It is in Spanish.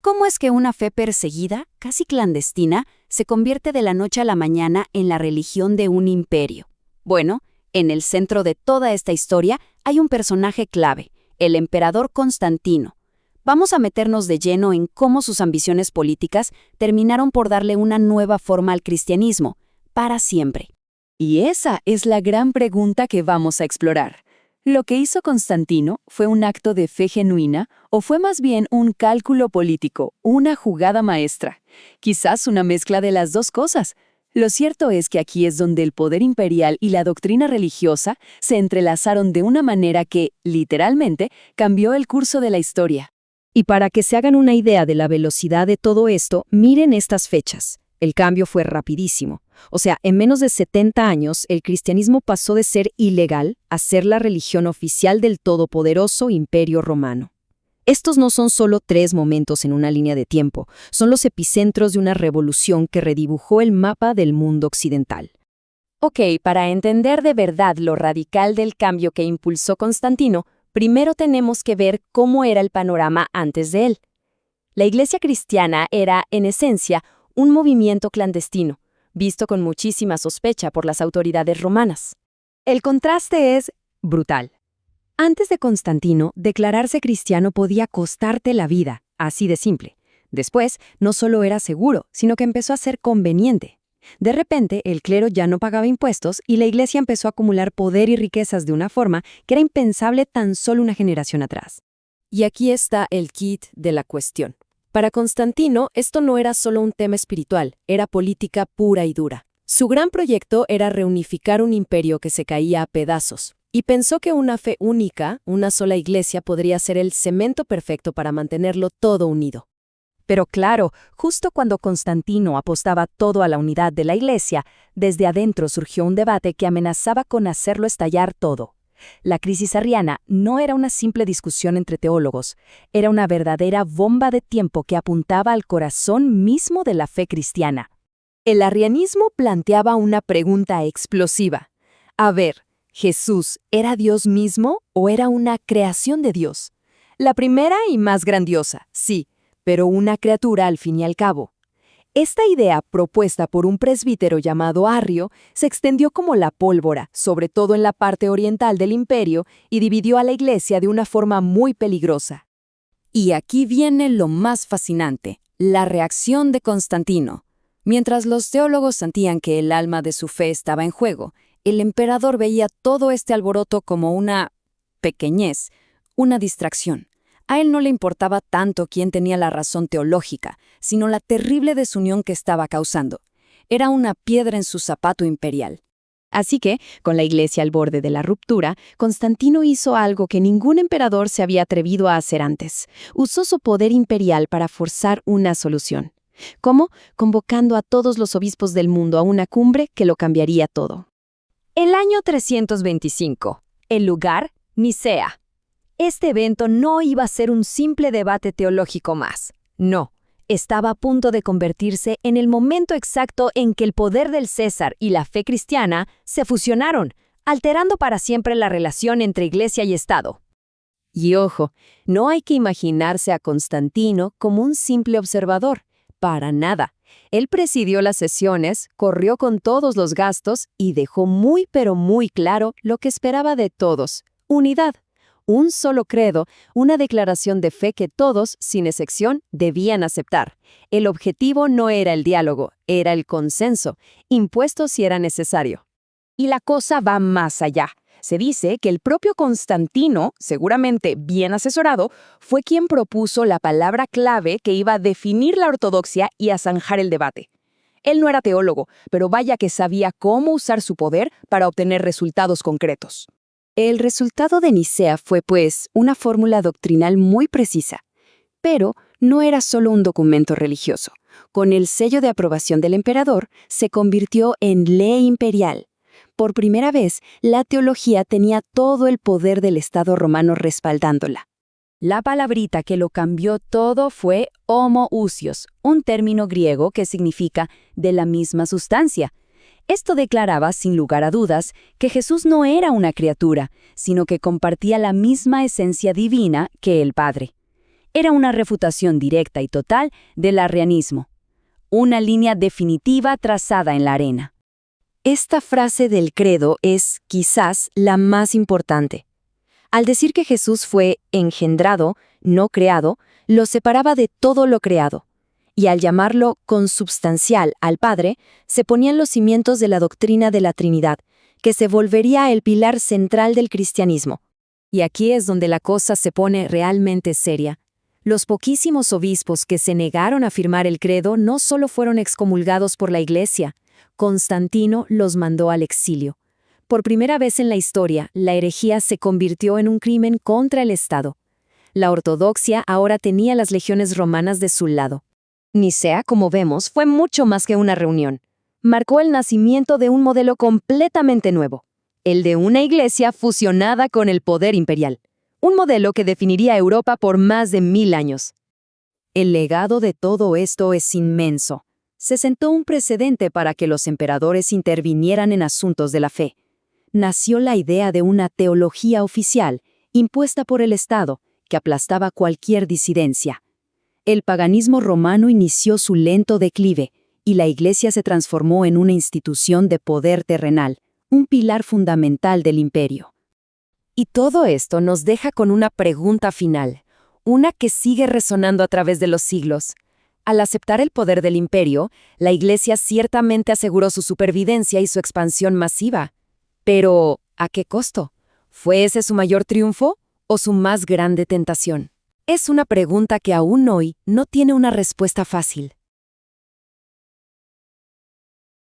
¿Cómo es que una fe perseguida, casi clandestina, se convierte de la noche a la mañana en la religión de un imperio? Bueno, en el centro de toda esta historia hay un personaje clave, el emperador Constantino. Vamos a meternos de lleno en cómo sus ambiciones políticas terminaron por darle una nueva forma al cristianismo, para siempre. Y esa es la gran pregunta que vamos a explorar. ¿Lo que hizo Constantino fue un acto de fe genuina o fue más bien un cálculo político, una jugada maestra? Quizás una mezcla de las dos cosas. Lo cierto es que aquí es donde el poder imperial y la doctrina religiosa se entrelazaron de una manera que, literalmente, cambió el curso de la historia. Y para que se hagan una idea de la velocidad de todo esto, miren estas fechas. El cambio fue rapidísimo. O sea, en menos de 70 años, el cristianismo pasó de ser ilegal a ser la religión oficial del todopoderoso Imperio Romano. Estos no son solo 3 momentos en una línea de tiempo, son los epicentros de una revolución que redibujó el mapa del mundo occidental. Ok, para entender de verdad lo radical del cambio que impulsó Constantino, primero tenemos que ver cómo era el panorama antes de él. La Iglesia cristiana era, en esencia, un movimiento clandestino, visto con muchísima sospecha por las autoridades romanas. El contraste es brutal. Antes de Constantino, declararse cristiano podía costarte la vida, así de simple. Después, no solo era seguro, sino que empezó a ser conveniente. De repente, el clero ya no pagaba impuestos y la Iglesia empezó a acumular poder y riquezas de una forma que era impensable tan solo una generación atrás. Y aquí está el kit de la cuestión. Para Constantino, esto no era solo un tema espiritual, era política pura y dura. Su gran proyecto era reunificar un imperio que se caía a pedazos, y pensó que una fe única, una sola iglesia, podría ser el cemento perfecto para mantenerlo todo unido. Pero claro, justo cuando Constantino apostaba todo a la unidad de la Iglesia, desde adentro surgió un debate que amenazaba con hacerlo estallar todo. La crisis arriana no era una simple discusión entre teólogos, era una verdadera bomba de tiempo que apuntaba al corazón mismo de la fe cristiana. El arrianismo planteaba una pregunta explosiva. A ver, ¿Jesús era Dios mismo o era una creación de Dios? La primera y más grandiosa, sí, pero una criatura al fin y al cabo. Esta idea, propuesta por un presbítero llamado Arrio, se extendió como la pólvora, sobre todo en la parte oriental del imperio, y dividió a la Iglesia de una forma muy peligrosa. Y aquí viene lo más fascinante, la reacción de Constantino. Mientras los teólogos sentían que el alma de su fe estaba en juego, el emperador veía todo este alboroto como una pequeñez, una distracción. A él no le importaba tanto quién tenía la razón teológica, sino la terrible desunión que estaba causando. Era una piedra en su zapato imperial. Así que, con la Iglesia al borde de la ruptura, Constantino hizo algo que ningún emperador se había atrevido a hacer antes. Usó su poder imperial para forzar una solución. ¿Cómo? Convocando a todos los obispos del mundo a una cumbre que lo cambiaría todo. El año 325. El lugar, Nicea. Este evento no iba a ser un simple debate teológico más. No, estaba a punto de convertirse en el momento exacto en que el poder del César y la fe cristiana se fusionaron, alterando para siempre la relación entre Iglesia y Estado. Y ojo, no hay que imaginarse a Constantino como un simple observador. Para nada. Él presidió las sesiones, corrió con todos los gastos y dejó muy pero muy claro lo que esperaba de todos: unidad. Un solo credo, una declaración de fe que todos, sin excepción, debían aceptar. El objetivo no era el diálogo, era el consenso, impuesto si era necesario. Y la cosa va más allá. Se dice que el propio Constantino, seguramente bien asesorado, fue quien propuso la palabra clave que iba a definir la ortodoxia y a zanjar el debate. Él no era teólogo, pero vaya que sabía cómo usar su poder para obtener resultados concretos. El resultado de Nicea fue, pues, una fórmula doctrinal muy precisa. Pero no era solo un documento religioso. Con el sello de aprobación del emperador, se convirtió en ley imperial. Por primera vez, la teología tenía todo el poder del Estado romano respaldándola. La palabrita que lo cambió todo fue homoousios, un término griego que significa de la misma sustancia. Esto declaraba, sin lugar a dudas, que Jesús no era una criatura, sino que compartía la misma esencia divina que el Padre. Era una refutación directa y total del arrianismo. Una línea definitiva trazada en la arena. Esta frase del credo es, quizás, la más importante. Al decir que Jesús fue engendrado, no creado, lo separaba de todo lo creado. Y al llamarlo consubstancial al Padre, se ponían los cimientos de la doctrina de la Trinidad, que se volvería el pilar central del cristianismo. Y aquí es donde la cosa se pone realmente seria. Los poquísimos obispos que se negaron a firmar el credo no solo fueron excomulgados por la Iglesia, Constantino los mandó al exilio. Por primera vez en la historia, la herejía se convirtió en un crimen contra el Estado. La ortodoxia ahora tenía las legiones romanas de su lado. Nicea, como vemos, fue mucho más que una reunión. Marcó el nacimiento de un modelo completamente nuevo, el de una iglesia fusionada con el poder imperial. Un modelo que definiría a Europa por más de 1000 años. El legado de todo esto es inmenso. Se sentó un precedente para que los emperadores intervinieran en asuntos de la fe. Nació la idea de una teología oficial, impuesta por el Estado, que aplastaba cualquier disidencia. El paganismo romano inició su lento declive, y la Iglesia se transformó en una institución de poder terrenal, un pilar fundamental del imperio. Y todo esto nos deja con una pregunta final, una que sigue resonando a través de los siglos. Al aceptar el poder del imperio, la Iglesia ciertamente aseguró su supervivencia y su expansión masiva. Pero, ¿a qué costo? ¿Fue ese su mayor triunfo o su más grande tentación? Es una pregunta que aún hoy no tiene una respuesta fácil.